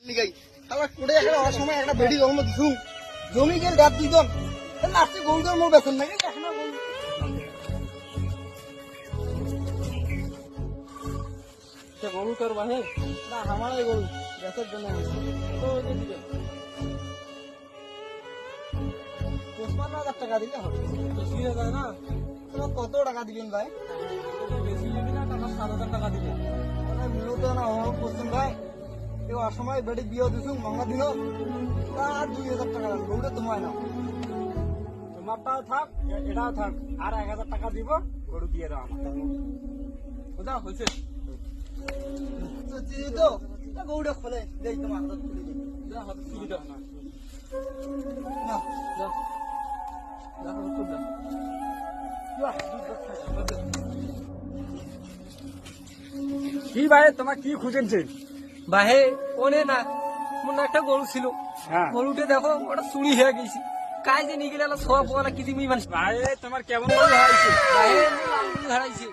লিগাই তাহলে কোড়ে একটা অসময় একটা বেড়ি জন্ম দিছু জমি গেল ডাব দিদন লাস্টে গরুদের মোর বেতন নাকি এখন গরু তোর বাহে না আমার গরু বেচার জন্য 55,000 টাকা দিলে হবে বেশি হয়ে যায় না তোরা কত টাকা দিবেন ভাই বেশি নেবি না টাকা 7,000 টাকা দিবে মূলত না বলছেন ভাই এই অসময় বেড়ি বিয়ে দিছু মঙ্গা দিন আর 2,000 টাকা লাগবে ওটা তোমায় না তোমারটাও থাক এটাও থাক আর 1,000 টাকা দিব গরু দিয়ে দাও আমার বুঝা হয়েছে তো গরুটা খোলে দেই তোমার হাত খুলে দিই যা হাত খুলে দাও না না যা যা হাত খুলে দাও কি ভাই তোমার কি খুঁজেছে বাহে ওনে না মনে একটা গরু ছিল হ্যাঁ গরুটা দেখো ওটা চুরি হয়ে গেছি কাজ যে নিয়ে গেলে সব বলা কিছু মানুষ ভাই তোমার কেমন করে হয়েছে হারাইছে